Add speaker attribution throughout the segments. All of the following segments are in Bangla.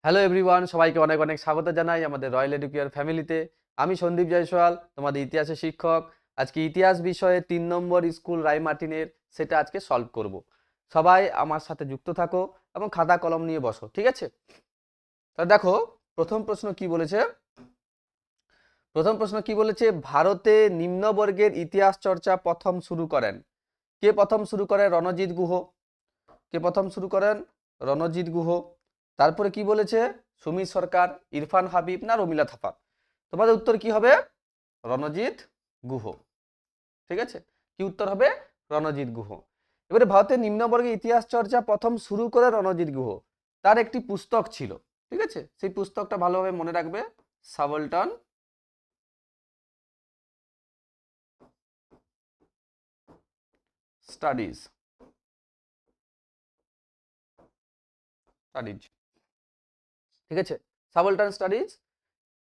Speaker 1: হ্যালো এভরিওয়ান, সবাইকে অনেক অনেক স্বাগত জানাই আমাদের রয়্যাল এডুকেয়ার ফ্যামিলিতে। আমি সন্দীপ জয়সওয়াল, তোমাদের ইতিহাসের শিক্ষক। আজকে ইতিহাস বিষয়ে 3 নম্বর স্কুল রায়মার্টিনের সেটা আজকে সলভ করব। সবাই আমার সাথে যুক্ত থাকো এবং খাতা কলম নিয়ে বসো, ঠিক আছে? তা দেখো, প্রথম প্রশ্ন কি বলেছে। ভারতে নিম্নবর্গের ইতিহাস চর্চা প্রথম শুরু করেন। কে প্রথম শুরু করেন? রণজিৎ গুহ। কে প্রথম শুরু করেন? রণজিৎ গুহ। তারপরে কি বলেছে? সুমিত সরকার, ইরফান হাবিব না রমিলা থাপা? তোমাদের উত্তর কি হবে? রণজিৎ গুহ। ঠিক আছে, কি উত্তর হবে? রণজিৎ গুহ। এবারে ভারতের নিম্নবর্গের ইতিহাস চর্চা প্রথম শুরু করে রণজিৎ গুহ। তার একটি পুস্তক ছিল, ঠিক আছে? সেই পুস্তকটা ভালোভাবে মনে রাখবে, সাবলটন স্টাডিজ। স্টাডিজ, ঠিক আছে, সাবলটন স্টাডিজ।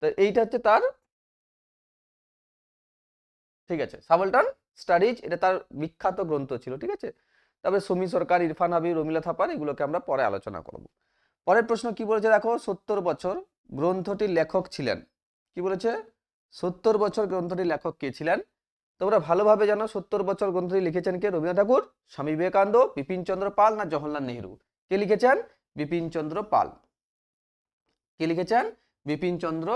Speaker 1: তো এইটা হচ্ছে তার, ঠিক আছে, সাবলটন স্টাডিজ, এটা তার বিখ্যাত গ্রন্থ ছিল, ঠিক আছে। তবে সুমি সরকার, ইরফান হাবিব, রমিলা থাপার এগুলোকে আমরা পরে আলোচনা করব। পরের প্রশ্ন কি বলেছে দেখো, 70 বছর গ্রন্থটির লেখক ছিলেন। কি বলেছে? 70 বছর গ্রন্থটির লেখক কে ছিলেন? তোমরা ভালোভাবে জানো 70 বছর গ্রন্থটি লিখেছেন কে? রবীন্দ্রনাথ ঠাকুর, স্বামী বিবেকানন্দ, বিপিন চন্দ্র পাল না জওহরলাল নেহরু? কে লিখেছেন? বিপিন চন্দ্র পাল। কে লিখেছেন? বিপিন চন্দ্র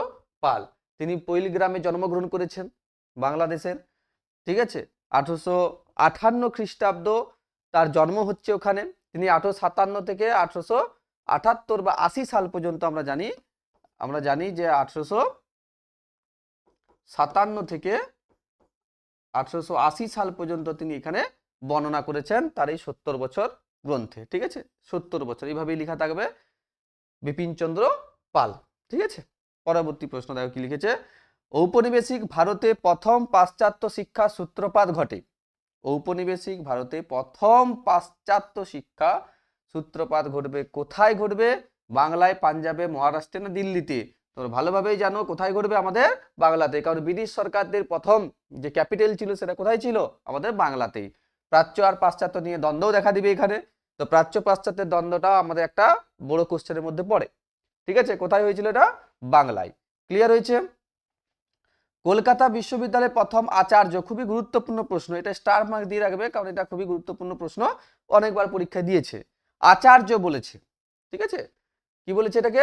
Speaker 1: পাল। তিনি পৈলগ্রামে জন্মগ্রহণ করেছেন, বাংলাদেশের, ঠিক আছে। 1858 খ্রিস্টাব্দ তার জন্ম হচ্ছে ওখানে। তিনি 1857 থেকে 1878 বা 80 সাল পর্যন্ত আমরা জানি যে 1857 থেকে 1880 সাল পর্যন্ত তিনি এখানে বর্ণনা করেছেন তার এই 70 বছর গ্রন্থে, ঠিক আছে। 70 বছর এইভাবেই লেখা থাকবে, বিপিন চন্দ্র পাল, ঠিক আছে। পরবর্তী প্রশ্ন দেখো কি লিখেছে। ঔপনিবেশিক ভারতে প্রথম পাশ্চাত্য শিক্ষা সূত্রপাত ঘটে। ঔপনিবেশিক ভারতে প্রথম পাশ্চাত্য শিক্ষা সূত্রপাত ঘটবে কোথায় ঘটবে? বাংলায়, পাঞ্জাবে, মহারাষ্ট্রে না দিল্লিতে? তোমরা ভালোভাবেই জানো কোথায় ঘটবে, আমাদের বাংলাতে। কারণ ব্রিটিশ সরকারদের প্রথম যে ক্যাপিটাল ছিল সেটা কোথায় ছিল? আমাদের বাংলাতেই। প্রাচ্য আর পাশ্চাত্য নিয়ে দ্বন্দ্বও দেখা দিবে এখানে। তো প্রাচ্য পাশ্চাত্যের দ্বন্দ্বটা আমাদের একটা বড় কোশ্চেনের মধ্যে পড়ে, ঠিক আছে। কোথায় হয়েছিল এটা? বাংলায়। ক্লিয়ার হয়েছে? কলকাতা বিশ্ববিদ্যালয়ের প্রথম আচার্য, খুবই গুরুত্বপূর্ণ প্রশ্ন, এটা স্টার মার্ক দিয়ে রাখবে কারণ এটা খুবই গুরুত্বপূর্ণ প্রশ্ন, অনেকবার পরীক্ষায় দিয়েছে। আচার্য বলেছে, ঠিক আছে। কি বলেছে এটাকে?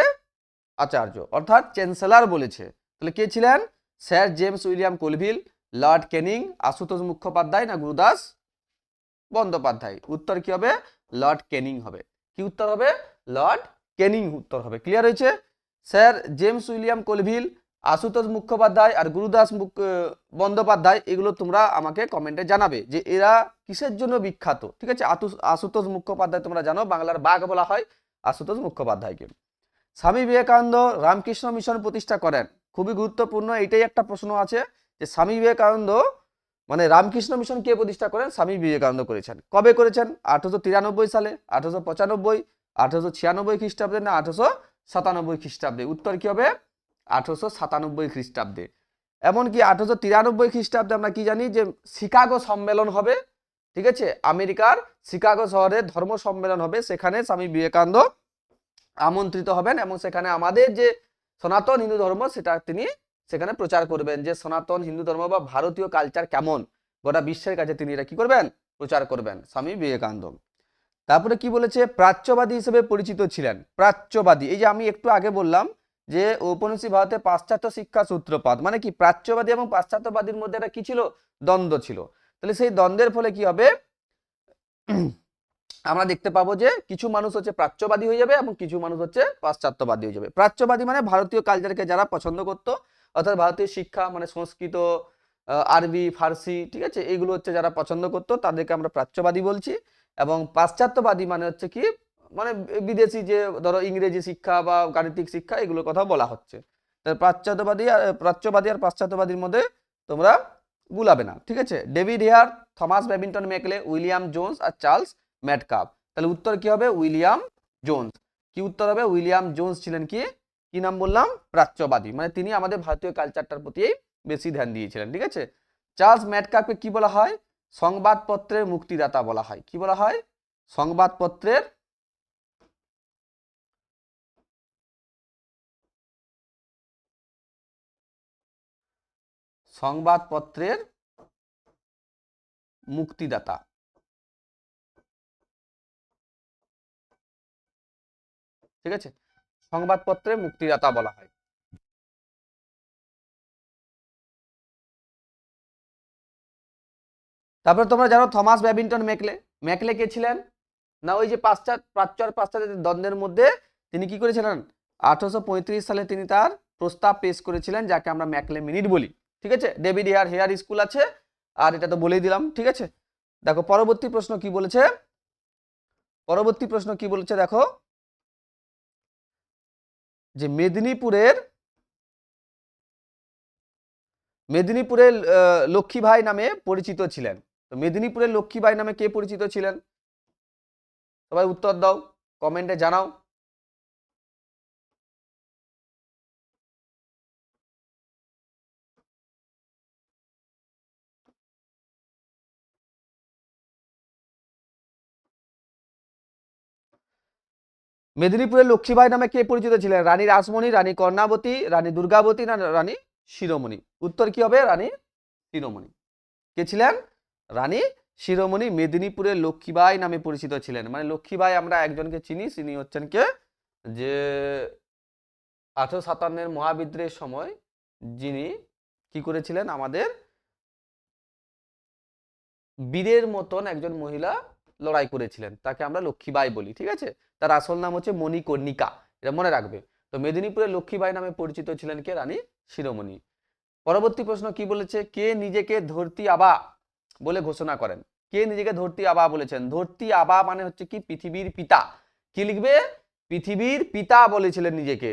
Speaker 1: আচার্য, অর্থাৎ চ্যান্সেলর বলেছে। তাহলে কে ছিলেন? Sir James William Colville, Lord Canning, Ashutosh Mukhopadhyay না গুরুদাস বন্দ্যোপাধ্যায়? উত্তর কি হবে? লর্ড ক্যানিং হবে। কি উত্তর হবে? লর্ড ক্যানিং উত্তর হবে। ক্লিয়ার হয়েছে? Sir James William Colvile, Ashutosh Mukhopadhyay আর গুরুদাস বন্দ্যোপাধ্যায়, এগুলো তোমরা আমাকে কমেন্টে জানাবে যে এরা কিসের জন্য বিখ্যাত, ঠিক আছে। আশুতোষ মুখোপাধ্যায় তোমরা জানো বাংলার বাঘ বলা হয় আশুতোষ মুখোপাধ্যায়কে। স্বামী বিবেকানন্দ রামকৃষ্ণ মিশন প্রতিষ্ঠা করেন। খুবই গুরুত্বপূর্ণ, এইটাই একটা প্রশ্ন আছে যে স্বামী বিবেকানন্দ মানে রামকৃষ্ণ মিশন কে প্রতিষ্ঠা করেন? স্বামী বিবেকানন্দ করেছেন। কবে করেছেন? 1893 সালে, 1895, 1896 খ্রিস্টাব্দে না 1897 খ্রিস্টাব্দে? উত্তর কি হবে? 1897 খ্রিস্টাব্দে। এমনকি 1893 খ্রিস্টাব্দে আমরা কি জানি যে শিকাগো সম্মেলন হবে, ঠিক আছে। আমেরিকার শিকাগো শহরে ধর্ম সম্মেলন হবে, সেখানে স্বামী বিবেকানন্দ আমন্ত্রিত হবেন এবং সেখানে আমাদের যে সনাতন হিন্দু ধর্ম সেটা তিনি সেখানে প্রচার করবেন, যে সনাতন হিন্দু ধর্ম বা ভারতীয় কালচার কেমন গোটা বিশ্বের কাছে তিনি এটা কি করবেন? প্রচার করবেন, স্বামী বিবেকানন্দ। তারপরে কি বলেছে? প্রাচ্যবাদী হিসেবে পরিচিত ছিলেন। প্রাচ্যবাদী, এই যে আমি একটু আগে বললাম যে ঔপনিবেশিক ভারতে পাশ্চাত্য শিক্ষা সূত্রপাত, মানে কি প্রাচ্যবাদী এবং পাশ্চাত্যবাদীর মধ্যে একটা কি ছিল? দ্বন্দ্ব ছিল। তাহলে সেই দ্বন্দ্বের ফলে কি হবে? আমরা দেখতে পাবো যে কিছু মানুষ হচ্ছে প্রাচ্যবাদী হয়ে যাবে এবং কিছু মানুষ হচ্ছে পাশ্চাত্যবাদী হয়ে যাবে। প্রাচ্যবাদী মানে ভারতীয় কালচারকে যারা পছন্দ করতো, অর্থাৎ ভারতীয় শিক্ষা মানে সংস্কৃত, আরবি, ফার্সি, ঠিক আছে, এইগুলো হচ্ছে যারা পছন্দ করতো তাদেরকে আমরা প্রাচ্যবাদী বলছি। এবং পাশ্চাত্যবাদী মানে হচ্ছে কি, মানে বিদেশি যে ধরো ইংরেজি শিক্ষা বা গাণিতিক শিক্ষা এগুলোর কথা বলা হচ্ছে। প্রাচ্যবাদী আর পাশ্চাত্যবাদীর মধ্যে তোমরা গুলাবে না, ঠিক আছে। David Hare, Thomas Babington Macaulay, William Jones আর চার্লস ম্যাটকাপ। তাহলে উত্তর কি হবে? William Jones. কি উত্তর হবে? উইলিয়াম জোন্স ছিলেন কি কি নাম বললাম? প্রাচ্যবাদী, মানে তিনি আমাদের ভারতীয় কালচারটার প্রতি বেশি ধ্যান দিয়েছিলেন, ঠিক আছে। চার্লস ম্যাটকাপকে কি বলা হয়? সংবাদপত্রের মুক্তিদাতা বলা হয়। কি বলা হয়? সংবাদপত্রের সংবাদপত্রের মুক্তিদাতা। ঠিক আছে, সংবাদপত্রের মুক্তিদাতা বলা হয়। তারপরে তোমরা জানো থমাস ব্যাবিংটন মেকলে। মেকলে কে ছিলেন না, ওই যে প্রাচ্য আর পাশ্চাত্যের দ্বন্দ্বের মধ্যে তিনি কি করেছিলেন, 1835 সালে তিনি তার প্রস্তাব পেশ করেছিলেন, যাকে আমরা ম্যাকলে মিনিট বলি। ঠিক আছে, ডেভিড হেয়ার স্কুল আছে, আর এটা তো বলেই দিলাম। ঠিক আছে, দেখো পরবর্তী প্রশ্ন কি বলেছে, পরবর্তী প্রশ্ন কি বলেছে দেখো, যে মেদিনীপুরের লক্ষ্মীভাই নামে পরিচিত ছিলেন। তো মেদিনীপুরের লক্ষ্মীবাই নামে কে পরিচিত ছিলেন, সবাই উত্তর দাও, কমেন্টে জানাও। মেদিনীপুরের লক্ষ্মীবাই নামে কে পরিচিত ছিলেন, রানী রাসমণি, রানী কর্ণাবতী, রানী দুর্গাবতী না রানী শিরোমণি? উত্তর কি হবে, রানী শিরোমণি। কে ছিলেন, রানী শিরোমণি মেদিনীপুরের লক্ষ্মীবাই নামে পরিচিত ছিলেন। মানে লক্ষ্মীবাই আমরা একজনকে চিনি, তিনি হচ্ছেন কে, যে 1857 মহাবিদ্রোহের সময় যিনি কি করেছিলেন, আমাদের বীরের মতন একজন মহিলা লড়াই করেছিলেন, তাকে আমরা লক্ষ্মীবাই বলি। ঠিক আছে, তার আসল নাম হচ্ছে মণিকর্ণিকা, এটা মনে রাখবে। তো মেদিনীপুরের লক্ষ্মীবাই নামে পরিচিত ছিলেন কে, রানী শিরোমণি। পরবর্তী প্রশ্ন কি বলেছে, কে নিজেকে ধরতি আবা বলে ঘোষণা করেন? কে নিজেকে ধরতি আবা বলেছেন? ধরতি আবা মানে হচ্ছে কি, পৃথিবীর পিতা। কি লিখবে, পৃথিবীর পিতা বলেছিলেন নিজেকে।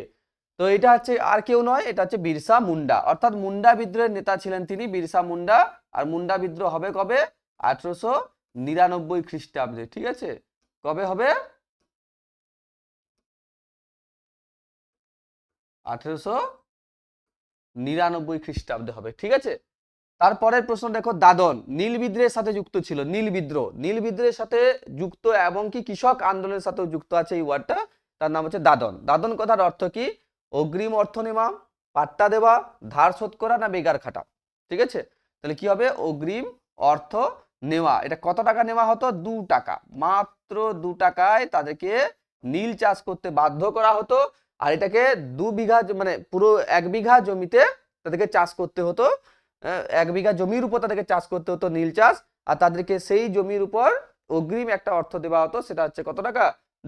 Speaker 1: তো এটা হচ্ছে আর কেউ নয়, এটা হচ্ছে বিরসা মুন্ডা, অর্থাৎ মুন্ডা বিদ্রোহের নেতা ছিলেন তিনি, বিরসা মুন্ডা। আর মুন্ডা বিদ্রোহ হবে কবে, 1899 খ্রিস্টাব্দে। ঠিক আছে, কবে হবে, 1899 খ্রিস্টাব্দে হবে। ঠিক আছে, তারপরের প্রশ্ন দেখো, দাদন নীল বিদ্রোহের সাথে যুক্ত ছিল। নীল বিদ্রোহের সাথে যুক্ত এবং কি কৃষক আন্দোলনের সাথেও যুক্ত আছে এই ওয়ার্ডটা, তার নাম হচ্ছে দাদন। দাদন কথার অর্থ কি, অগ্রিম অর্থ নেওয়া, পাট্টা দেওয়া, ধার শোধ করা না বেগার খাটা। ঠিক আছে, তাহলে কি হবে, অগ্রিম অর্থ নেওয়া। এটা কত টাকা নেওয়া হতো, 2 টাকা, মাত্র 2 টাকায় তাদেরকে নীল চাষ করতে বাধ্য করা হতো। আর এটাকে 2 বিঘা মানে পুরো 1 বিঘা জমিতে তাদেরকে চাষ করতে হতো। 1 বিঘা জমির উপর তাদেরকে চাষ করতে হতো নীল চাষ, আর তাদেরকে সেই জমির উপর অগ্রিম একটা অর্থ দেওয়া হতো, সেটা হচ্ছে কত টাকা,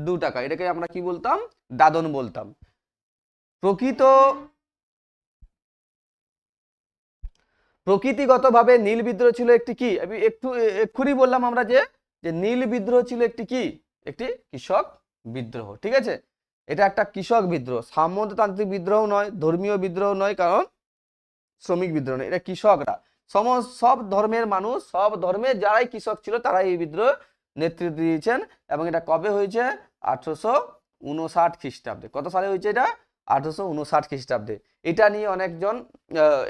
Speaker 1: 2 টাকা। এটাকে আমরা কি বলতাম, দাদন বলতাম। প্রকৃতিগতভাবে নীল বিদ্রোহ ছিল একটি কি, আমি এক্ষুনি বললাম আমরা যে নীল বিদ্রোহ ছিল একটি কি, একটি কৃষক বিদ্রোহ। ঠিক আছে, এটা একটা কৃষক বিদ্রোহ, সামন্ততান্ত্রিক বিদ্রোহ নয়, ধর্মীয় বিদ্রোহ নয়, কারণ শ্রমিক বিদ্রোহ নয়, এটা কৃষকরা, সব ধর্মের মানুষ, সব ধর্মের যারাই কৃষক ছিল তারাই এই বিদ্রোহ নেতৃত্ব দিয়েছেন। এবং এটা কবে হয়েছে, 1859 খ্রিস্টাব্দে। কত সালে হয়েছে এটা, 1859 খ্রিস্টাব্দে। এটা নিয়ে অনেকজন,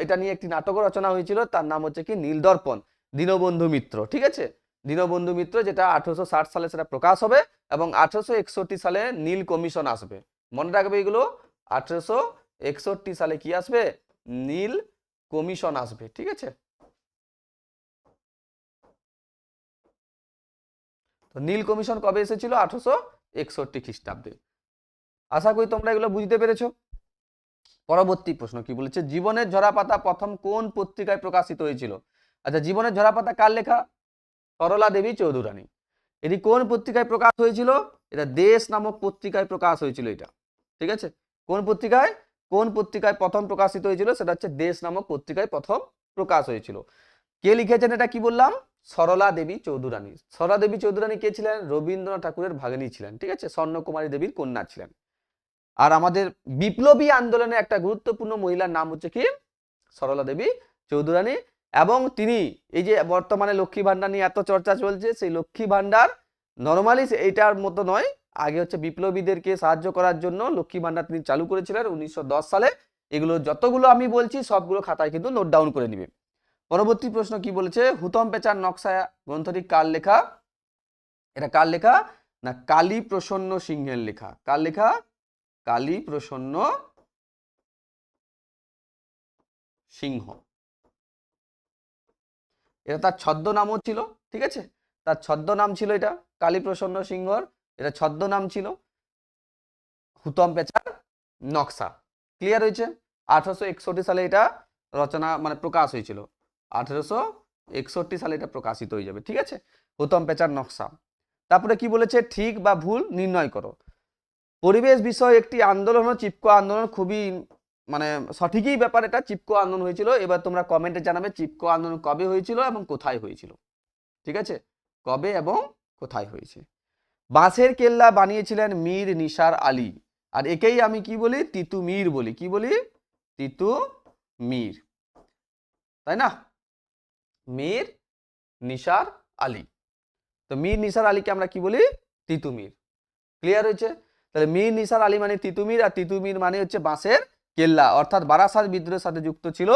Speaker 1: এটা নিয়ে একটি নাটক রচনা হয়েছিল, তার নাম হচ্ছে কি, নীলদর্পণ, দীনবন্ধু মিত্র। ঠিক আছে, দীনবন্ধু মিত্র, যেটা 1860 সালে সেটা প্রকাশ হবে, এবং 1861 সালে নীল কমিশন আসবে। মনে রাখবে এগুলো, 1861 সালে কি আসবে, নীল কমিশন আসবে। ঠিক আছে, তো নীল কমিশন কবে এসেছিল, 1861 খ্রিস্টাব্দে। আশা করি তোমরা এগুলো বুঝতে পেরেছো। পরবর্তী প্রশ্ন কি বলেছে, জীবনের ঝরাপাতা প্রথম কোন পত্রিকায় প্রকাশিত হয়েছিল? আচ্ছা, জীবনের ঝরাপাতা কার লেখা, সরলা দেবী চৌধুরানী। এটি কোন পত্রিকায় প্রকাশ হয়েছিল, এটা দেশ নামক পত্রিকায় প্রকাশ হয়েছিল এটা। ঠিক আছে, কোন পত্রিকায় প্রথম প্রকাশিত হয়েছিল, সেটা হচ্ছে দেশ নামক পত্রিকায় প্রথম প্রকাশ হয়েছিল। কে লিখেছেন এটা কি বললাম, সরলা দেবী চৌধুরানী। সরলা দেবী চৌধুরানী কে ছিলেন, রবীন্দ্রনাথ ঠাকুরের ভাগ্নী ছিলেন। ঠিক আছে, স্বর্ণকুমারী দেবীর কন্যা ছিলেন। আর আমাদের বিপ্লবী আন্দোলনের একটা গুরুত্বপূর্ণ মহিলার নাম হচ্ছে কি, সরলা দেবী চৌধুরানী। এবং তিনি এই যে বর্তমানে লক্ষ্মী ভান্ডার নিয়ে এত চর্চা চলছে, সেই লক্ষ্মী ভান্ডার নর্মালি এইটার মতো নয়, আগে হচ্ছে বিপ্লবীদেরকে সাহায্য করার জন্য লক্ষ্মী ভান্ডার তিনি চালু করেছিলেন 1910 সালে। এগুলো যতগুলো আমি বলছি সবগুলো খাতায় কিন্তু নোট ডাউন করে নিবে। পরবর্তী প্রশ্ন কি বলেছে, হুতম পেচার নকশা গ্রন্থটি কার লেখা? এটা কার লেখা না, কালী প্রসন্ন সিংহের লেখা। কার লেখা, কালী প্রসন্ন সিংহ। এটা তার ছদ্মনামও ছিল, ঠিক আছে, তার ছদ্মনাম ছিল এটা কালীপ্রসন্ন সিংহর, এটা ছদ্মনাম ছিল হুতম পেচার নকশা। ক্লিয়ার হয়েছে? 1861 সালে এটা রচনা মানে প্রকাশ হয়েছিল, 1861 সালে এটা প্রকাশিত হয়ে যাবে, ঠিক আছে, হুতম পেচার নকশা। তারপরে কি বলেছে, ঠিক বা ভুল নির্ণয় করো। পরিবেশ বিষয় একটি আন্দোলন, চিপকো আন্দোলন, খুবই মানে সঠিকই ব্যাপার, এটা চিপকো আন্দোলন হয়েছিল। এবার তোমরা কমেন্টে জানাবে চিপকো আন্দোলন কবে হয়েছিল এবং কোথায় হয়েছিল, ঠিক আছে, কবে এবং কোথায় হয়েছে। বাঁশের কেল্লা বানিয়েছিলেন মীর নিসার আলী, আর একেই আমি কি বলি, তিতু মীর বলি। কি বলি? তিতু মীর, তাই না, মীর নিসার আলী। তো মীর নিসার আলীকে আমরা কি বলি, তিতুমির। ক্লিয়ার হয়েছে? তাহলে মীর নিসার আলী মানে তিতুমির, আর তিতুমির মানে হচ্ছে বাঁশের কেল্লা, অর্থাৎ বারাসাত বিদ্রোহের সাথে যুক্ত ছিল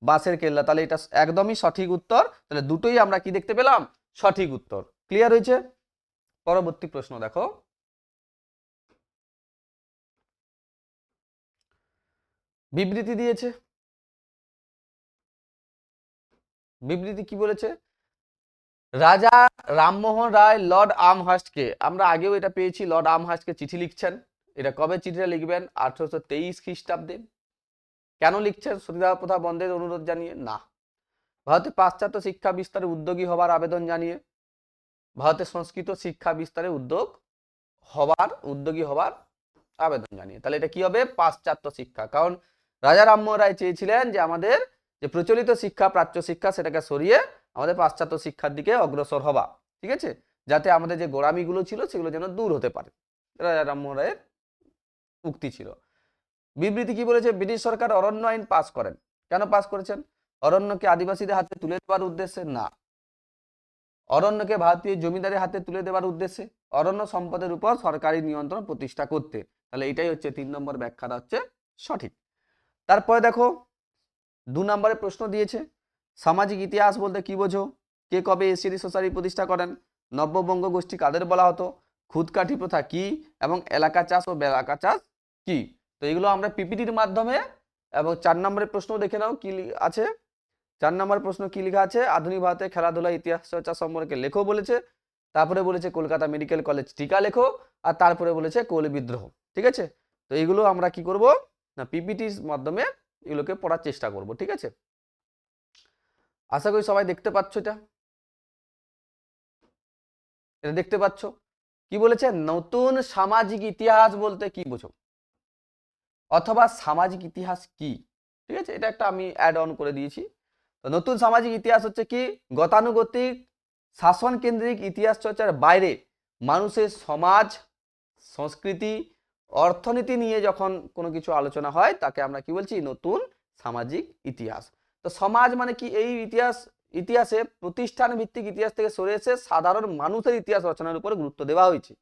Speaker 1: বাঁশের কেল্লা। তাহলে এটা একদমই সঠিক উত্তর। তাহলে দুটোই আমরা কি দেখতে পেলাম, সঠিক উত্তর। ক্লিয়ার হয়েছে? পরবর্তী প্রশ্ন দেখো, বিবৃতি দিয়েছে। বিবৃতি কি বলেছে, রাজা রামমোহন রায় লর্ড আমহার্স্টকে, আমরা আগেও এটা পেয়েছি, লর্ড আমহার্স্টকে চিঠি লিখছেন। এটা কবে চিঠিটা লিখবেন? 1823 খ্রিস্টাব্দে। কেন লিখছেন? সতীদাহ প্রথা বন্ধের অনুরোধ জানিয়ে? না, ভারতে পাশ্চাত্য শিক্ষা বিস্তারে উদ্যোগী হবার আবেদন জানিয়ে, ভারতে সংস্কৃত শিক্ষা বিস্তারে উদ্যোগী হবার আবেদন জানিয়ে। তাহলে এটা কি হবে, পাশ্চাত্য শিক্ষা। কারণ রাজা রামমোহন রায় চেয়েছিলেন যে আমাদের যে প্রচলিত শিক্ষা, প্রাচ্য শিক্ষা, সেটাকে সরিয়ে আমাদের পাশ্চাত্য শিক্ষার দিকে অগ্রসর হবা, ঠিক আছে, যাতে আমাদের যে গোড়ামিগুলো ছিল সেগুলো যেন দূর হতে পারে। রাজা রামমোহন রায়ের উক্তি ছিল। বিবৃতি কি বলেছে, ব্রিটিশ সরকার অরণ্য আইন পাস করেন। কেন পাস করেছেন? অরণ্যকে আদিবাসীদের হাতে তুলে দেওয়ার উদ্দেশ্যে? না, অরণ্যকে ভারতীয় জমিদারের হাতে তুলে দেওয়ার উদ্দেশ্যে, অরণ্য সম্পদের উপর সরকারি নিয়ন্ত্রণ প্রতিষ্ঠা করতে। তাহলে এটাই হচ্ছে 3 নম্বর ব্যাখ্যাটা হচ্ছে সঠিক। তারপরে দেখো 2 নম্বরে প্রশ্ন দিয়েছে, সামাজিক ইতিহাস বলতে কি বোঝো? কে কবে এসিডি সোসাইটি প্রতিষ্ঠা করেন? নব্যবঙ্গ গোষ্ঠী কাদের বলা হতো? খুদকাঠি প্রথা কি? এবং এলাকা চাষ ও বেলাকা চাষ কি? তো এগুলো আমরা পিপিটির মাধ্যমে, এবং 4 নম্বরের প্রশ্ন দেখে নাও কি আছে। 4 নম্বর প্রশ্ন কি লেখা আছে, আধুনিক ভারতের খেলাধুলা ইতিহাস চর্চা সম্পর্কে লেখো বলেছে। তারপরে বলেছে কলকাতা মেডিকেল কলেজ টিকা লেখো, আর তারপরে বলেছে কোল বিদ্রোহ, ঠিক আছে। তো এইগুলো আমরা কি করব না, পিপিটির মাধ্যমে এগুলোকে পড়ার চেষ্টা করব, ঠিক আছে। আশা করি সবাই দেখতে পাচ্ছ, এটা এটা দেখতে পাচ্ছ। কি বলেছে, নতুন সামাজিক ইতিহাস বলতে কি বোঝো, অথবা সামাজিক ইতিহাস কি, ঠিক আছে, এটা একটা আমি অ্যাড অন করে দিয়েছি। তো নতুন সামাজিক ইতিহাস হচ্ছে কি, গতানুগতিক শাসন কেন্দ্রিক ইতিহাস চর্চার বাইরে মানুষের সমাজ, সংস্কৃতি, অর্থনীতি নিয়ে যখন কোনো কিছু আলোচনা হয় তাকে আমরা কি বলছি, নতুন সামাজিক ইতিহাস। তো সমাজ মানে কি, এই ইতিহাসে প্রতিষ্ঠান ভিত্তিক ইতিহাস থেকে সরে এসে সাধারণ মানুষের ইতিহাস রচনার উপরে গুরুত্ব দেওয়া হয়েছে।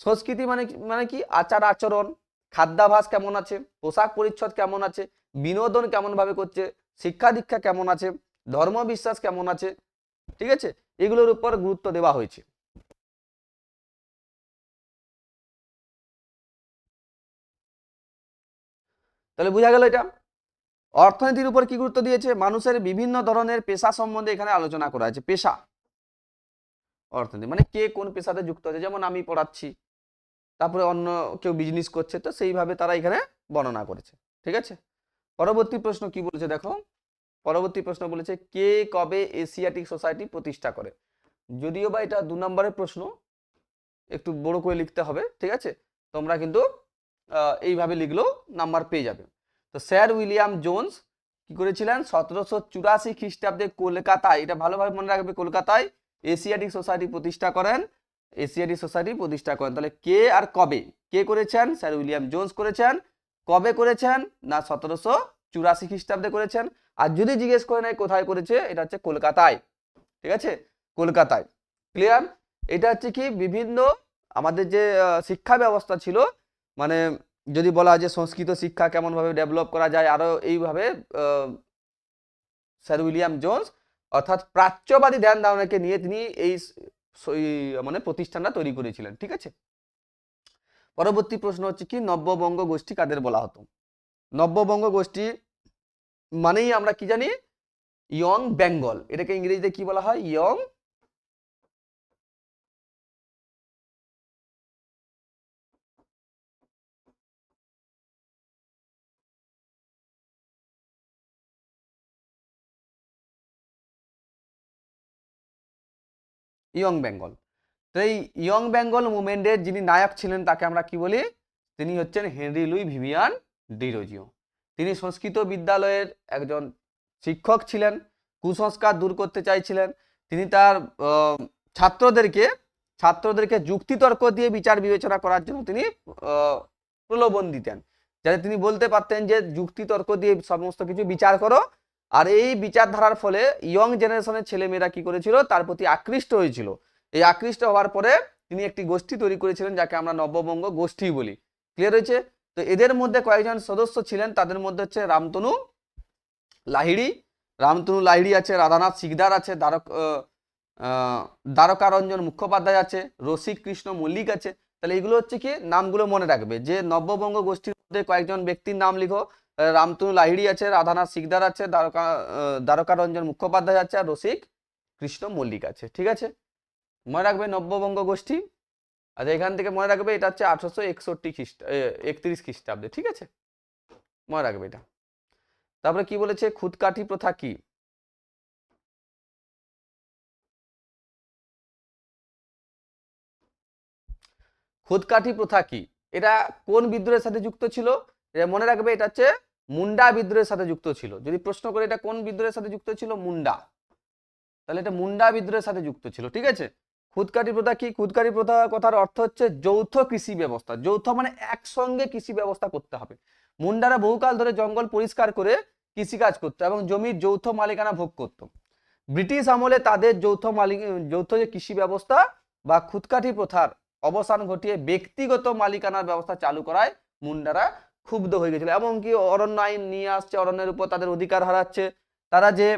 Speaker 1: সংস্কৃতি মানে কি, আচার আচরণ, খাদ্যাভাস কেমন আছে, পোশাক পরিচ্ছদ কেমন আছে, বিনোদন কেমন ভাবে করছে, শিক্ষা দীক্ষা কেমন আছে, ধর্ম বিশ্বাস কেমন আছে, ঠিক আছে, এগুলোর উপর গুরুত্ব দেওয়া হয়েছে। তাহলে বোঝা গেল এটা। অর্থনীতির উপর কি গুরুত্ব দিয়েছে, মানুষের বিভিন্ন ধরনের পেশা সম্বন্ধে এখানে আলোচনা করা হয়েছে। পেশা, অর্থনীতি মানে কে কোন পেশাতে যুক্ত আছে, যেমন আমি পড়াচ্ছি, তারপরে অন্য কেউ বিজনেস করছে, তো সেইভাবে তারা এখানে বর্ণনা করেছে, ঠিক আছে। পরবর্তী প্রশ্ন কি বলেছে দেখো, পরবর্তী প্রশ্ন বলেছে কে কবে এশিয়াটিক সোসাইটি প্রতিষ্ঠা করে। যদিও বা এটা 2 নম্বরের প্রশ্ন, একটু বড় করে লিখতে হবে, ঠিক আছে, তোমরা কিন্তু এইভাবে লিখলেও নাম্বার পেয়ে যাবে। তো স্যার উইলিয়াম জোন্স কি করেছিলেন, 1784 খ্রিস্টাব্দে কলকাতায়, এটা ভালোভাবে মনে রাখবে, কলকাতায় এশিয়াটিক সোসাইটি প্রতিষ্ঠা করেন। এশিয়াটিক সোসাইটি প্রতিষ্ঠা করেন। তাহলে কে আর কবে, কে করেছেন, স্যার উইলিয়াম জোন্স করেছেন। কবে করেছেন না, 1784 খ্রিস্টাব্দে করেছেন। আর যদি জিজ্ঞেস করে নেয় কোথায় করেছে, এটা হচ্ছে কলকাতায়, ঠিক আছে, কলকাতায়। ক্লিয়ার? এটা হচ্ছে কি, বিভিন্ন আমাদের যে শিক্ষা ব্যবস্থা ছিল, মানে যদি বলা হয় যে সংস্কৃত শিক্ষা কেমন ভাবে ডেভেলপ করা যায়, আরো এইভাবে স্যার উইলিয়াম জোন্স অর্থাৎ প্রাচ্যবাদী ধ্যান ধারণাকে নিয়ে তিনি এই মানে প্রতিষ্ঠানটা তৈরি করেছিলেন, ঠিক আছে। পরবর্তী প্রশ্ন হচ্ছে কি, নব্যবঙ্গ গোষ্ঠী কাদের বলা হতো। নব্যবঙ্গ গোষ্ঠী মানেই আমরা কি জানি, ইয়ং বেঙ্গল, এটাকে ইংরেজিতে কি বলা হয়? ইয়ং বেঙ্গল। তো এই ইয়ং বেঙ্গল মুভমেন্টের যিনি নায়ক ছিলেন তাকে আমরা কি বলি? তিনি হচ্ছেন হেনরি লুই ভিভিয়ান ডিরোজিও। তিনি সংস্কৃত বিদ্যালয়ের একজন শিক্ষক ছিলেন, কুসংস্কার দূর করতে চাইছিলেন। তিনি তার ছাত্রদেরকে ছাত্রদেরকে যুক্তিতর্ক দিয়ে বিচার বিবেচনা করার জন্য তিনি প্রলোভন দিতেন, যাতে তিনি বলতে পারতেন যে যুক্তিতর্ক দিয়ে সমস্ত কিছু বিচার করো। আর এই বিচারধারার ফলে ইয়ং জেনারেশনের ছেলেমেয়েরা কি করেছিল? তার প্রতি আকৃষ্ট হয়েছিল। এই আকৃষ্ট হওয়ার পরে তিনি একটি গোষ্ঠী তৈরি করেছিলেন, যাকে আমরা নব্যবঙ্গ গোষ্ঠী বলি। ক্লিয়ার হয়েছে? তো এদের মধ্যে কয়েকজন সদস্য ছিলেন, তাদের মধ্যে হচ্ছে রামতনু লাহিড়ী আছে, রাধানাথ সিকদার আছে, দ্বারকারঞ্জন মুখোপাধ্যায় আছে, রসিক কৃষ্ণ মল্লিক আছে। তাহলে এগুলো হচ্ছে কি নামগুলো মনে রাখবে, যে নব্যবঙ্গ গোষ্ঠীর মধ্যে কয়েকজন ব্যক্তির নাম লিখো। রামতনু লাহিড়ী আছে, রাধানাথ সিকদার আছে, দ্বারকারঞ্জন মুখোপাধ্যায় আছে, আর রসিক কৃষ্ণ মল্লিক আছে। ঠিক আছে, মনে রাখবে নব্যবঙ্গ গোষ্ঠী। আচ্ছা, এখান থেকে মনে রাখবে এটা হচ্ছে 1831 খ্রিস্টাব্দে। ঠিক আছে, মনে রাখবে এটা। তারপরে কি বলেছে? খুদকাঠি প্রথা কি? খুদকাঠি প্রথা কি? এটা কোন বিদ্রোহের সাথে যুক্ত ছিল? মনে রাখবে এটা হচ্ছে মুন্ডা বিদ্রোহের সাথে যুক্ত ছিল। যদি প্রশ্ন করে এটা কোন বিদ্রোহের সাথে যুক্ত ছিল? মুন্ডা। তাহলে এটা মুন্ডা বিদ্রোহের সাথে যুক্ত ছিল। ঠিক আছে। খুদকাঠি প্রথা কি? খুদকাঠি প্রথা কথার অর্থ হচ্ছে যৌথ কৃষি ব্যবস্থা। যৌথ মানে একসঙ্গে কৃষি ব্যবস্থা করতে হবে। মুন্ডারা বহুকাল ধরে জঙ্গল পরিষ্কার করে কৃষিকাজ করতো এবং জমির যৌথ মালিকানা ভোগ করত। ব্রিটিশ আমলে তাদের যৌথ যে কৃষি ব্যবস্থা বা খুদকাঠি প্রথার অবসান ঘটিয়ে ব্যক্তিগত মালিকানার ব্যবস্থা চালু করায় মুন্ডারা ক্ষুব্ধ হয়ে গেছিল। এমনকি অরণ্য আইন নিয়ে আসছে, অরণ্যের উপর তাদের অধিকার হারাচ্ছে। তারা যে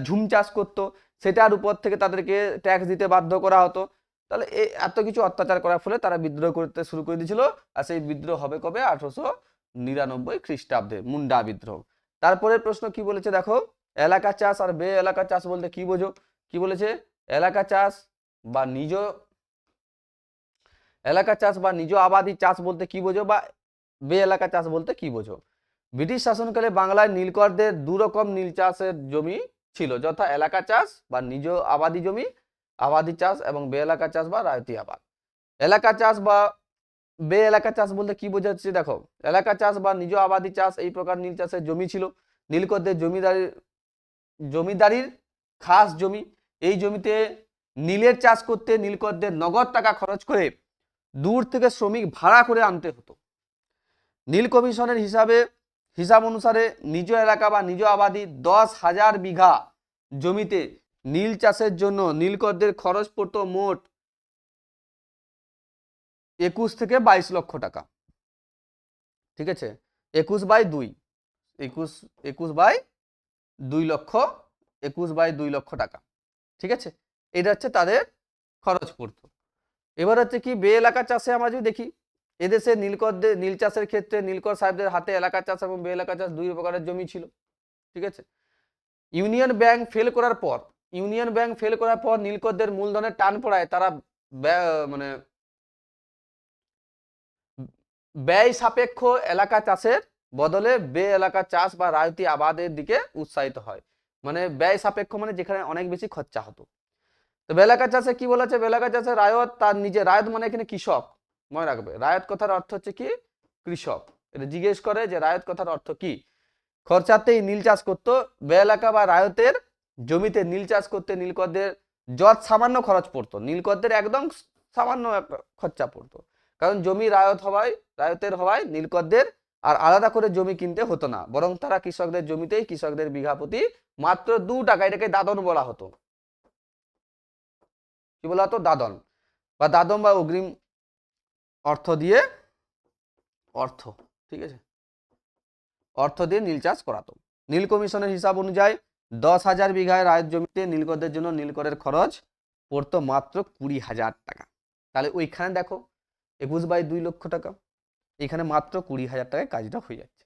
Speaker 1: ঝুম চাষ করতো সেটার উপর থেকে তাদেরকে ট্যাক্স দিতে বাধ্য করা হতো। তাহলে এত কিছু অত্যাচার করার ফলে তারা বিদ্রোহ করতে শুরু করে দিয়েছিল। আর সেই বিদ্রোহ হবে কবে? 1899 খ্রিস্টাব্দে, মুন্ডা বিদ্রোহ। তারপরের প্রশ্ন কি বলেছে দেখো, এলাকা চাষ আর বে এলাকা চাষ বলতে কি বোঝো? কি বলেছে? এলাকা চাষ বা নিজ আবাদি চাষ বলতে কি বোঝো, বা বে এলাকা চাষ বলতে কি বোঝো? ব্রিটিশ শাসনকালে বাংলায় নীলকরদের দু রকম নীল চাষের জমি ছিল, যথা এলাকা চাষ বা নিজ আবাদি জমি, আবাদি চাষ, এবং বে এলাকা চাষ বা রায়তি আবাদ। এলাকা চাষ বা বে এলাকা চাষ বলতে কি বোঝাচ্ছে দেখো, এলাকা চাষ বা নিজ আবাদি চাষ এই প্রকার নীল চাষের জমি ছিল। নীলকরদের জমিদারির খাস জমি। এই জমিতে নীলের চাষ করতে নীলকরদের নগদ টাকা খরচ করে দূর থেকে শ্রমিক ভাড়া করে আনতে হতো। নীল কমিশনের হিসাব অনুসারে নিজ এলাকা বা নিজ আবাদি 10,000 বিঘা জমিতে নীল চাষের জন্য নীলকরদের খরচ পড়তো মোট 21 থেকে 22 লক্ষ টাকা। ঠিক আছে, 21/2 টাকা। ঠিক আছে, এটা হচ্ছে তাদের খরচ পড়তো। এবার হচ্ছে কি বে এলাকা চাষে আমরা যদি দেখি, এদেশে নীল চাষের ক্ষেত্রে নীলকর সাহেবদের হাতে এলাকা চাষ এবং বে এলাকা চাষ দুই প্রকারের জমি ছিল। ঠিক আছে, ইউনিয়ন ব্যাংক ফেল করার পর নীলকরদের মূলধনের টান পড়ায় তারা মানে ব্যয় সাপেক্ষ এলাকা চাষের বদলে বে এলাকা চাষ বা রায়তি আবাদের দিকে উৎসাহিত হয়। মানে ব্যয় সাপেক্ষ মানে যেখানে অনেক বেশি খরচা হতো। তো বেলাকা চাষে কি বলেছে? বেলাকা চাষে রায়ত তার নিজে, রায়ত মানে এখানে কৃষক, মনে রাখবে রায়ত কথার অর্থ হচ্ছে কি? কৃষক। এটা জিজ্ঞেস করে যে রায়ত কথার অর্থ কি। খরচাতেই নীল চাষ করতো। বেলাকা বা রায়তের জমিতে নীল চাষ করতে নীলকরদের সামান্য খরচ পড়তো। নীলকরদের একদম সামান্য একটা খরচা পড়তো, কারণ জমি রায়তের হওয়ায় নীলকরদের আর আলাদা করে জমি কিনতে হতো না, বরং তারা কৃষকদের জমিতেই কৃষকদের বিঘা প্রতি মাত্র 2 টাকা, এটাকে দাদন বলা হতো। কি বলা হতো? দাদন বা অগ্রিম ঠিক আছে, অর্থ দিয়ে নীল চাষ করাতো। নীল কমিশনের হিসাব অনুযায়ী 10,000 বিঘায় রায়ত জমিতে নীলকরদের জন্য নীলকরের খরচ পড়তো মাত্র 20,000 টাকা। তাহলে ওইখানে দেখো 21/2 লক্ষ টাকা, এখানে মাত্র 20,000 টাকায় কাজটা হয়ে যাচ্ছে।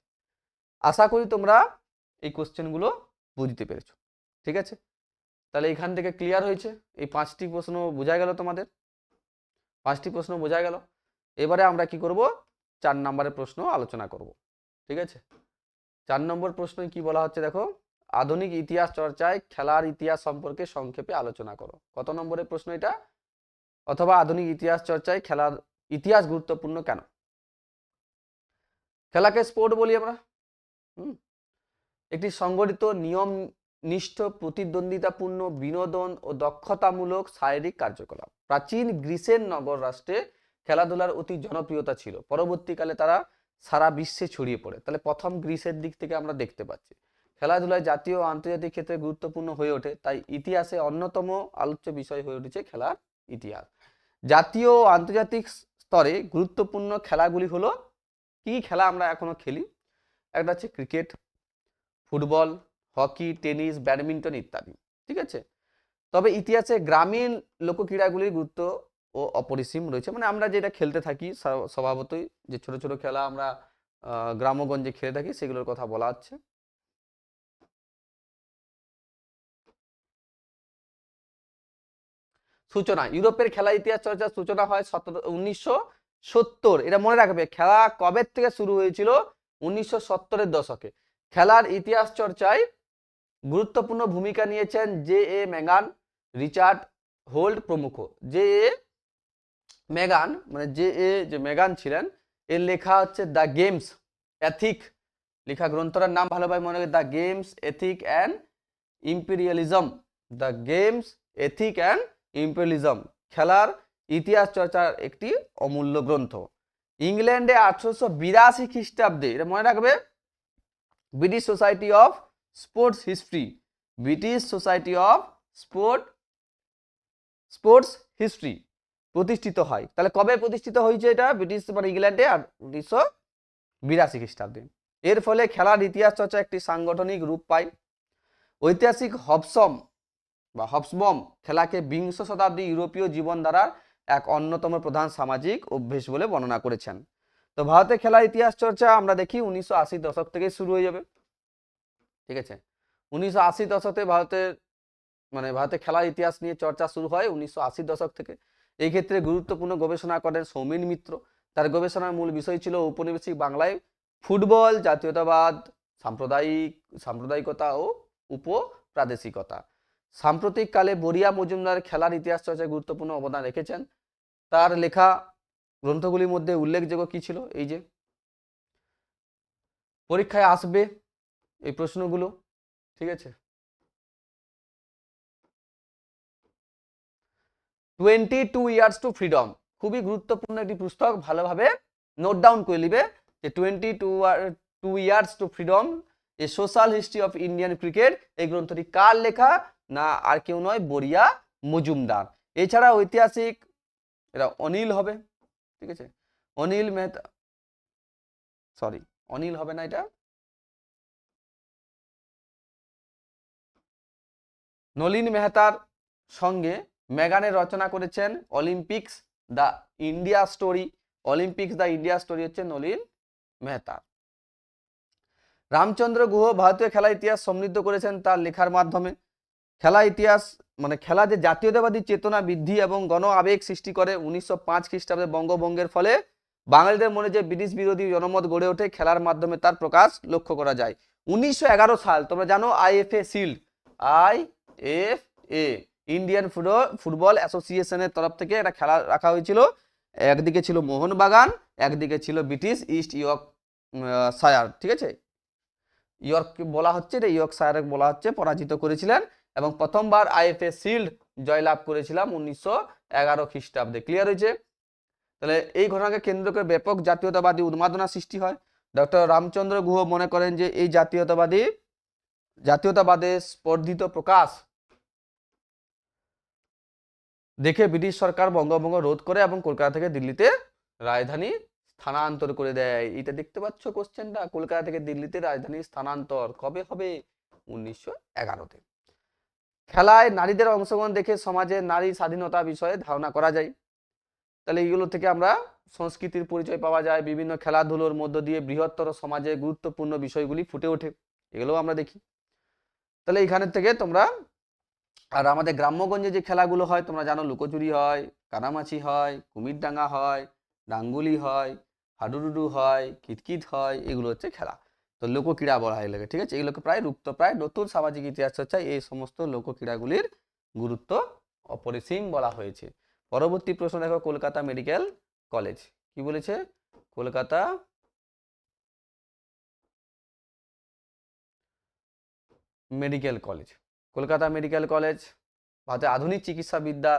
Speaker 1: আশা করি তোমরা এই কোশ্চেনগুলো বুঝতে পেরেছো। ঠিক আছে, তাহলে এখান থেকে ক্লিয়ার হয়েছে, এই 5টি প্রশ্ন বোঝা গেল তোমাদের, 5টি প্রশ্ন বোঝা গেল। এবারে আমরা কি করব, 4 নম্বরের প্রশ্ন আলোচনা করব। ঠিক আছে, 4 নম্বর প্রশ্নে কি বলা হচ্ছে দেখো, আধুনিক ইতিহাস চর্চায় খেলার ইতিহাস সম্পর্কে সংক্ষেপে আলোচনা করো। কত নম্বরের প্রশ্ন এটা, অথবা আধুনিক ইতিহাস চর্চায় খেলার ইতিহাস গুরুত্বপূর্ণ কেন? খেলাকে স্পোর্ট বলি আমরা, একটি সংগঠিত নিয়ম নিষ্ঠ প্রতিদ্বন্দ্বিতাপূর্ণ বিনোদন ও দক্ষতামূলক শারীরিক কার্যকলাপ। প্রাচীন গ্রিসের নগর রাষ্ট্রে খেলাধুলার অতি জনপ্রিয়তা ছিল, পরবর্তীকালে তারা সারা বিশ্বে ছড়িয়ে পড়ে। তাহলে প্রথম গ্রিসের দিক থেকে আমরা দেখতে পাচ্ছি খেলাধুলায় জাতীয় ও আন্তর্জাতিক ক্ষেত্রে গুরুত্বপূর্ণ হয়ে ওঠে, তাই ইতিহাসে অন্যতম আলোচ্য বিষয় হয়ে উঠেছে খেলার ইতিহাস। জাতীয় ও আন্তর্জাতিক স্তরে গুরুত্বপূর্ণ খেলাগুলি হলো, কি খেলা আমরা এখনো খেলি, একটা হচ্ছে cricket, football, hockey, tennis, badminton ইত্যাদি। ঠিক আছে, তবে ইতিহাসে গ্রামীণ লোকক্রীড়াগুলির গুরুত্ব ও অপরিসীম রয়েছে, মানে আমরা যেটা খেলতে থাকি স্বভাবতই, যে ছোট ছোট খেলা আমরা গ্রামগঞ্জে খেলে থাকি, সেগুলোর কথা বলা হচ্ছে। সূচনা, ইউরোপের খেলা ইতিহাস চর্চার সূচনা হয় 1970। এটা মনে রাখবে, খেলা কবে থেকে শুরু হয়েছিল, 1970-এর দশকে। খেলার ইতিহাস চর্চায় গুরুত্বপূর্ণ ভূমিকা নিয়েছেন জে.এ. ম্যাগান, রিচার্ড হোল্ড প্রমুখ। জে.এ. ম্যাগান, মানে যে ম্যাগান ছিলেন, এর লেখা হচ্ছে দ্য গেমস এথিক, লেখা গ্রন্থটার নাম ভালোভাবে মনে রাখবে, the games ethic and imperialism. The games ethic and imperialism খেলার ইতিহাস চর্চার একটি অমূল্য গ্রন্থ। ইংল্যান্ডে 1882 খ্রিস্টাব্দে, এটা মনে রাখবে, British society of sports history, British society of sports history প্রতিষ্ঠিত হয়। তাহলে কবে প্রতিষ্ঠিত হয়েছে এটা, ব্রিটিশ মানে ইংল্যান্ডে 1882 খ্রিস্টাব্দে। এর ফলে খেলার ইতিহাস চর্চা একটি সাংগঠনিক রূপ পায়। ঐতিহাসিক হবসবম খেলাকে বিংশ শতাব্দী ইউরোপীয় জীবনধারার এক অন্যতম প্রধান সামাজিক অভ্যেস বলে বর্ণনা করেছেন। তো ভারতে খেলার ইতিহাস চর্চা আমরা দেখি 1980 দশক থেকে শুরু হয়ে যাবে। ঠিক আছে, 1980 দশকে ভারতে খেলার ইতিহাস নিয়ে চর্চা শুরু হয় 1980 দশক থেকে। এই ক্ষেত্রে গুরুত্বপূর্ণ গবেষণা করেন সৌমেন মিত্র। তার গবেষণার মূল বিষয় ছিল ঔপনিবেশিক বাংলায় ফুটবল, জাতীয়তাবাদ, সাম্প্রদায়িকতা ও উপপ্রাদেশিকতা। সাম্প্রতিককালে বরিয়া মজুমদার খেলার ইতিহাস চর্চায় গুরুত্বপূর্ণ অবদান রেখেছেন। তার লেখা গ্রন্থগুলির মধ্যে উল্লেখযোগ্য কি ছিল, এই যে পরীক্ষায় আসবে এই প্রশ্নগুলো। ঠিক আছে, 22 ইয়ার্স টু ফ্রিডম, খুবই গুরুত্বপূর্ণ একটি পুস্তক, ভালোভাবে নোট ডাউন করে নিবে যে 22 years two freedom, A social history of Indian cricket. এই গ্রন্থটি কার লেখা, না আর কেউ নয়, বরিয়া মজুমদার। এছাড়া ঐতিহাসিক, এটা অনিল হবে। ঠিক আছে, অনিল মেহতা, সরি অনিল হবে না, এটা নলিন মেহতার সঙ্গে ম্যাগানের রচনা করেছেন Olympics the India story. Olympics the India story হচ্ছে নলিন মেহতা। রামচন্দ্র গুহ ভারতীয় খেলা ইতিহাস সমৃদ্ধ করেছেন তার লেখার মাধ্যমে। খেলা ইতিহাস মানে খেলা যে জাতীয়তাবাদী চেতনা বৃদ্ধি এবং গণ আবেগ সৃষ্টি করে। 1905 খ্রিস্টাব্দে বঙ্গভঙ্গের ফলে বাঙালিদের মনে যে ব্রিটিশ বিরোধী জনমত গড়ে ওঠে, খেলার মাধ্যমে তার প্রকাশ লক্ষ্য করা যায়। 1911 সাল, তোমরা জানো IFA shield, IFA Indian football অ্যাসোসিয়েশনের তরফ থেকে একটা খেলা রাখা হয়েছিল। একদিকে ছিল মোহনবাগান, একদিকে ছিল ব্রিটিশ ইস্ট ইয়র্ক শায়ার। ঠিক আছে, ইয়র্ক বলা হচ্ছে, এটা ইয়র্ক শায়ার বলা হচ্ছে, পরাজিত করেছিলেন এবং প্রথমবার আইএফএ শিল্ড জয়লাভ করেছিলাম 1911 খ্রিস্টাব্দে। ক্লিয়ার হয়েছে? তাহলে এই ঘটনাকে কেন্দ্র করে ব্যাপক জাতীয়তাবাদী উন্মাদনা সৃষ্টি হয়। ডক্টর রামচন্দ্র গুহ মনে করেন যে এই জাতীয়তাবাদের স্পর্ধিত প্রকাশ দেখে ব্রিটিশ সরকার বঙ্গভঙ্গ রোধ করে এবং কলকাতা থেকে দিল্লিতে রাজধানী স্থানান্তর করে দেয়। এটা দেখতে পাচ্ছ কোশ্চেনটা, কলকাতা থেকে দিল্লিতে রাজধানী স্থানান্তর কবে হবে? 1911-তে। খেলায় নারীদের অংশগ্রহণ দেখে সমাজে নারী স্বাধীনতা বিষয়ে ধারণা করা যায়। তাহলে এইগুলো থেকে আমরা সংস্কৃতির পরিচয় পাওয়া যায়। বিভিন্ন খেলাধুলোর মধ্য দিয়ে বৃহত্তর সমাজে গুরুত্বপূর্ণ বিষয়গুলি ফুটে ওঠে, এগুলোও আমরা দেখি। তাহলে এখানে থেকে তোমরা, আর আমাদের গ্রাম্যগঞ্জে যে খেলাগুলো হয় তোমরা জানো, লুকোচুরি হয়, কানামাছি হয়, কুমিরডাঙ্গা হয়, ডাঙ্গুলি হয়, হাডুডুডু হয়, কিতকিত হয়, এগুলো হচ্ছে খেলা। তো লোকক্রীড়া বলা হয় এগুলোকে, ঠিক আছে। এগুলোকে প্রায় লুপ্ত প্রায় নতুন সামাজিক ইতিহাস চর্চায় এই সমস্ত লোকক্রীড়াগুলির গুরুত্ব অপরিসীম বলা হয়েছে। পরবর্তী প্রশ্ন দেখো, কলকাতা মেডিকেল কলেজ কি বলেছে? Kolkata medical college, Kolkata medical college ভারতে আধুনিক চিকিৎসাবিদ্যা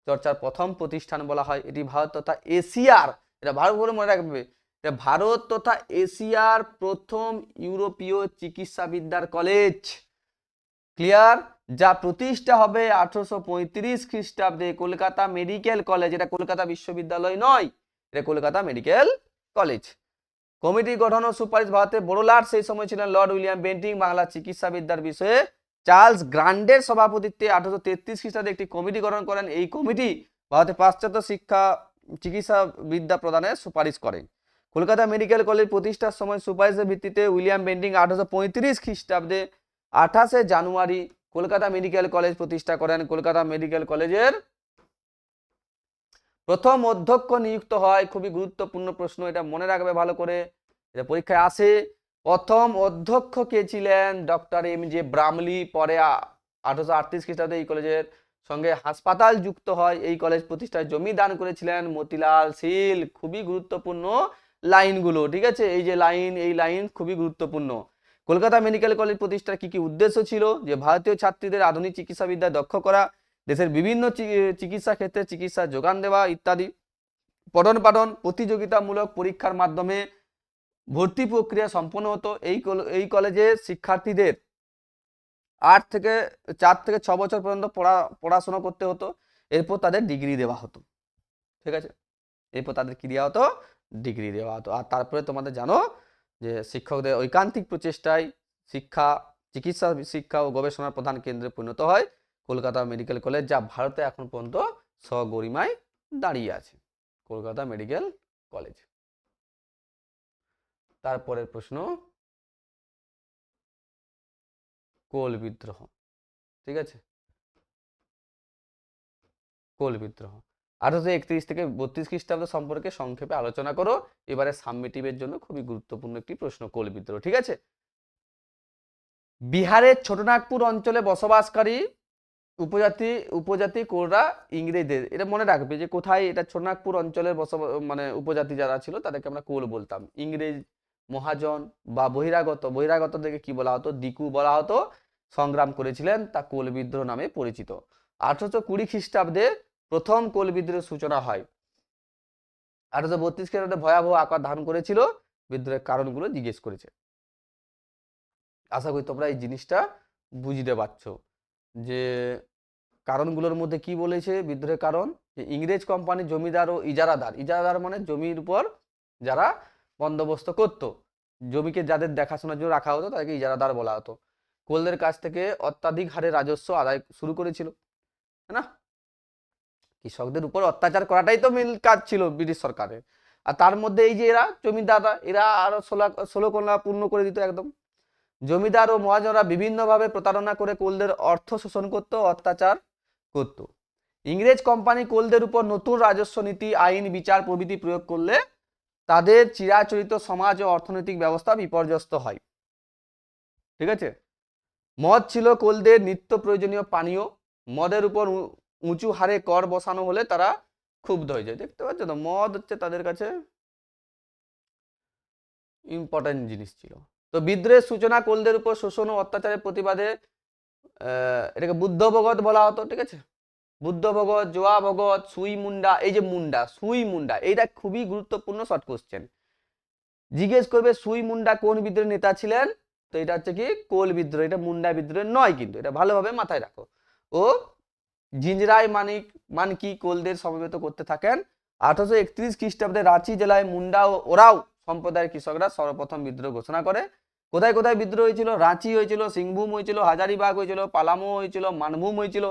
Speaker 1: চর্চার প্রথম প্রতিষ্ঠান বলা হয়। এটি ভারত তথা এশিয়ার, এটা ভারত বলে মনে রাখবে, এটা ভারত তথা এশিয়ার প্রথম ইউরোপীয় চিকিৎসাবিদ্যার কলেজ, ক্লিয়ার, যা প্রতিষ্ঠা হবে 1835 খ্রিস্টাব্দে। কলকাতা মেডিকেল কলেজ, এটা কলকাতা বিশ্ববিদ্যালয় নয়, এটা কলকাতা মেডিকেল কলেজ। কমিটি গঠন ও সুপারিশ, ভারতে বড় লর্ড সেই সময় ছিলেন লর্ড উইলিয়াম বেন্টিং। বাংলা চিকিৎসাবিদ্যার বিষয়ে চার্লস গ্রান্ডের সভাপতিত্বে 1833 খ্রিস্টাব্দে একটি কমিটি গঠন করেন। এই কমিটি ভারতে পাশ্চাত্য শিক্ষা চিকিৎসাবিদ্যা প্রদানের সুপারিশ করেন। কলকাতা মেডিকেল কলেজ প্রতিষ্ঠার সময় সুপারিশের ভিত্তিতে উইলিয়াম বেন্টিং 1835 খ্রিস্টাব্দে 28শে জানুয়ারি কলকাতা মেডিকেল কলেজ প্রতিষ্ঠা করেন। কলকাতা মেডিকেল কলেজের প্রথম অধ্যক্ষ নিযুক্ত হয়, খুবই গুরুত্বপূর্ণ প্রশ্ন, এটা মনে রাখবে ভালো করে, এটা পরীক্ষায় আসে। প্রথম অধ্যক্ষ কে ছিলেন? Doctor MJ. ব্রামলি। পরে 1838 খ্রিস্টাব্দে এই কলেজের সঙ্গে হাসপাতাল যুক্ত হয়। এই কলেজ প্রতিষ্ঠায় জমি দান করেছিলেন মতিলাল শীল। খুবই গুরুত্বপূর্ণ লাইনগুলো, ঠিক আছে, এই যে লাইন, এই লাইন খুবই গুরুত্বপূর্ণ। কলকাতা মেডিকেল কলেজ প্রতিষ্ঠার কি কি উদ্দেশ্য ছিল? যে ভারতীয় ছাত্রীদের আধুনিক চিকিৎসাবিদ্যায় দক্ষ করা, দেশের বিভিন্ন চিকিৎসা ক্ষেত্রে চিকিৎসা যোগান দেওয়া ইত্যাদি। পঠন পাঠন প্রতিযোগিতামূলক পরীক্ষার মাধ্যমে ভর্তি প্রক্রিয়া সম্পন্ন হতো। এই কলেজে শিক্ষার্থীদের 4 থেকে 6 বছর পর্যন্ত পড়াশোনা করতে হতো, এরপর তাদের ডিগ্রি দেওয়া হতো, ঠিক আছে, এরপর তাদের কি দেওয়া হতো? ডিগ্রি দেওয়া হতো। আর তারপরে তোমাদের জানো যে শিক্ষকদের ঐকান্তিক প্রচেষ্টায় চিকিৎসা শিক্ষা ও গবেষণার প্রধান কেন্দ্রে পরিণত হয় কলকাতা মেডিকেল কলেজ, যা ভারতে এখন পর্যন্ত স্বগরিমায় দাঁড়িয়ে আছে, কলকাতা মেডিকেল কলেজ। তারপরের প্রশ্ন, কোল বিদ্রোহ, ঠিক আছে, কোল বিদ্রোহ 1831 থেকে 32 খ্রিস্টাব্দ সম্পর্কে সংক্ষেপে আলোচনা করো। এবারে সাবমিটিভের জন্য খুবই গুরুত্বপূর্ণ একটি প্রশ্ন, কোল বিদ্রোহ, ঠিক আছে। বিহারের ছোটনাগপুর অঞ্চলে বসবাসকারী উপজাতি কোলরা ইংরেজদের, এটা মনে রাখবে যে কোথায়, এটা ছোটনাগপুর অঞ্চলের মানে উপজাতি যারা ছিল তাদেরকে আমরা কোল বলতাম। ইংরেজ, মহাজন বা বহিরাগতদেরকে কি বলা হতো? দিকু বলা হতো। সংগ্রাম করেছিলেন, তা কোল বিদ্রোহ নামে পরিচিত। 1820 খ্রিস্টাব্দে প্রথম কোল বিদ্রোহের সূচনা হয়। 1832 খ্রিস্টাব্দে ভয়াবহ আকার ধারণ করেছিল। বিদ্রোহের কারণগুলো জিজ্ঞেস করেছে। আশা করি তোমরা এই জিনিসটা বুঝতে পারছো যে কারণগুলোর মধ্যে কি বলেছে বিদ্রোহের কারণ। যে ইংরেজ কোম্পানির জমিদার ও ইজারাদার মানে জমির উপর যারা বন্দোবস্ত করত, জমিকে যাদের দেখাশোনার জন্য রাখা হতো তাদেরকে ইজারাদার বলা হতো। কোলদের কাছ থেকে অত্যাধিক হারে রাজস্ব আদায় শুরু করেছিল, তাই না? কৃষকদের উপর অত্যাচার করাটাই তো মূল কাজ ছিল ব্রিটিশ সরকারের। আর তার মধ্যে এই যে এরা জমিদাররা, এরা আরো ষোলো কন্যা পূর্ণ করে দিত একদম। জমিদার ও মহাজনরা বিভিন্নভাবে প্রতারণা করে কোলদের অর্থ শোষণ করত, অত্যাচার করত। ইংরেজ কোম্পানি কোলদের উপর নতুন রাজস্ব নীতি, আইন, বিচার প্রভৃতি প্রয়োগ করলে তাদের চিরাচরিত সমাজ ও অর্থনৈতিক ব্যবস্থা বিপর্যস্ত হয়, ঠিক আছে। মদ ছিল কোলদের নিত্য প্রয়োজনীয় পানীয়। মদের উপর উঁচু হারে কর বসানো হলে তারা ক্ষুব্ধ হয়ে যায়। দেখতে পাচ্ছ তো, মদ হচ্ছে তাদের কাছে ইম্পর্টেন্ট জিনিস ছিল। তো বিদ্রোহের সূচনা কোলদের উপর শোষণ ও অত্যাচারের প্রতিবাদে এটাকে বুদ্ধ ভগত বলা হতো, ঠিক আছে। বুদ্ধ ভগত, জোয়া ভগত, সুই মুন্ডা, এই যে সুই মুন্ডা, এইটা খুবই গুরুত্বপূর্ণ শর্ট কোশ্চেন। জিজ্ঞেস করবে সুই মুন্ডা কোন বিদ্রোহের নেতা ছিলেন? তো এটা হচ্ছে কি কোল বিদ্রোহ, এটা মুন্ডা বিদ্রোহ নয়, কিন্তু এটা ভালোভাবে মাথায় রাখো। ও জিঞ্জরায় মানকি কোলদের সমবেত করতে থাকেন। 1831 খ্রিস্টাব্দে রাঁচি জেলায় মুন্ডা ও ওরাও সম্প্রদায়ের কৃষকরা সর্বপ্রথম বিদ্রোহ ঘোষণা করে। কোথায় কোথায় বিদ্রোহ হয়েছিল? রাঁচি হয়েছিল, সিংভূম হয়েছিল, হাজারিবাগ হয়েছিল, পালামো হয়েছিল, মানভূম হয়েছিল।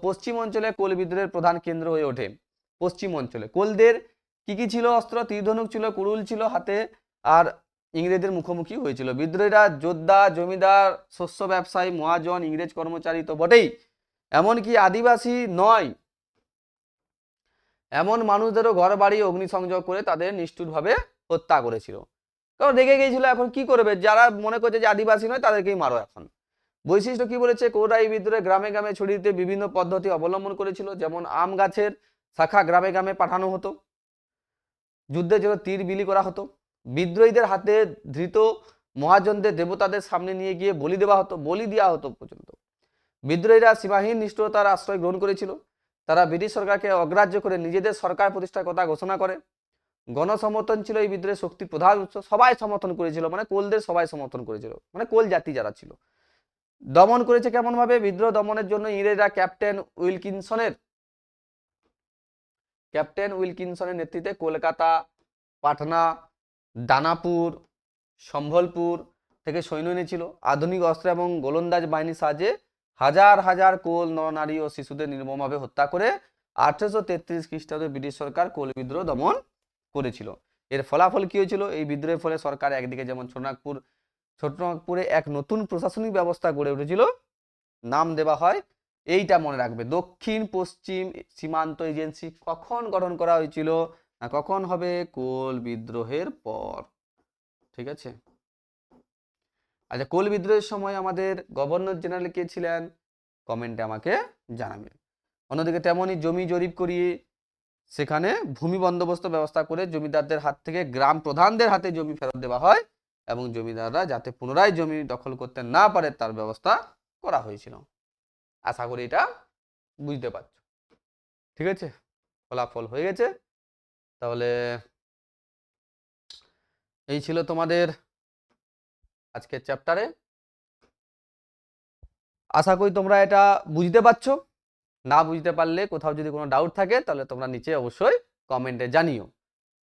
Speaker 1: পশ্চিম অঞ্চলে কোল বিদ্রোহের প্রধান কেন্দ্র হয়ে ওঠে। পশ্চিম অঞ্চলে কোলদের কি কি ছিল? অস্ত্র, তীর ধনুক ছিল, কুড়ুল ছিল হাতে, আর ইংরেজদের মুখোমুখি হয়েছিল। বিদ্রোহীরা যোদ্ধা, জমিদার, শস্য ব্যবসায়ী, মহাজন, ইংরেজ কর্মচারী তো বটেই, এমনকি আদিবাসী নয় এমন মানুষদেরও ঘর বাড়ি অগ্নিসংযোগ করে তাদের নিষ্ঠুরভাবে হত্যা করেছিল। কারণ রেগে গিয়েছিল, এখন কি করবে, যারা মনে করছে যে আদিবাসী নয় তাদেরকেই মারো। এখন বৈশিষ্ট্য কি বলেছে, কোরাই বিদ্রোহে গ্রামে গ্রামে ছড়িয়ে দিতে বিভিন্ন পদ্ধতি অবলম্বন করেছিল। যেমন আম গাছের শাখা গ্রামে গ্রামে পাঠানো হতো, যুদ্ধের জন্য তীর বিলি করা হতো, বিদ্রোহীদের হাতে ধৃত মহাজনদের দেবতাদের সামনে নিয়ে গিয়ে বলি দেওয়া হতো, বলি দেওয়া হতো পর্যন্ত। বিদ্রোহীরা সীমাহীন নিষ্ঠুরতার আশ্রয় গ্রহণ করেছিল। তারা ব্রিটিশ সরকারকে অগ্রাহ্য করে নিজেদের সরকার প্রতিষ্ঠার কথা ঘোষণা করে। গণসমর্থন ছিল এই বিদ্রোহের শক্তির প্রধান উৎস, সবাই সমর্থন করেছিল, মানে কোলদের সবাই সমর্থন করেছিল, মানে কোল জাতি যারা ছিল। দমন করেছে কেমন ভাবে, বিদ্রোহ দমনের জন্য ইংরেজরা ক্যাপ্টেন উইলকিনসনের নেতৃত্বে কলকাতা, পাটনা, দানাপুর, সম্বলপুর থেকে সৈন্য এনেছিল। আধুনিক অস্ত্র এবং গোলন্দাজ বাহিনীর সাহায্যে হাজার হাজার কোল নরনারী ও শিশুদের নির্মমভাবে হত্যা করে 1833 খ্রিস্টাব্দে ব্রিটিশ সরকার কোল বিদ্রোহ দমন করেছিল। এর ফলাফল কি হয়েছিল, এই বিদ্রোহের ফলে সরকার একদিকে যেমন ছোটনাগপুরে এক নতুন প্রশাসনিক ব্যবস্থা গড়ে উঠেছিল, নাম দেওয়া হয়, এইটা মনে রাখবে, দক্ষিণ পশ্চিম সীমান্ত এজেন্সি। কখন গঠন করা হয়েছিল, না কখন হবে, কোল বিদ্রোহের পর। ঠিক আছে। আচ্ছা, কোল বিদ্রোহের সময় আমাদের গভর্নর জেনারেল কে ছিলেন, কমেন্টে আমাকে জানাবে। অন্যদিকে তেমনই জমি জরিপ করিয়ে সেখানে ভূমি বন্দোবস্ত ব্যবস্থা করে জমিদারদের হাত থেকে গ্রাম প্রধানদের হাতে জমি ফেরত দেওয়া হয় এবং জমিদাররা যাতে পুনরায় জমি দখল করতে না পারে তার ব্যবস্থা করা হয়েছিল। আশা করি এটা বুঝতে পারছো। ঠিক আছে, ফলাফল হয়ে গেছে। তাহলে এই ছিল তোমাদের আজকের চ্যাপ্টারে। আশা করি তোমরা এটা বুঝতে পারছো। না বুঝতে পারলে, কোথাও যদি কোনো ডাউট থাকে, তাহলে তোমরা নিচে অবশ্যই কমেন্টে জানিও।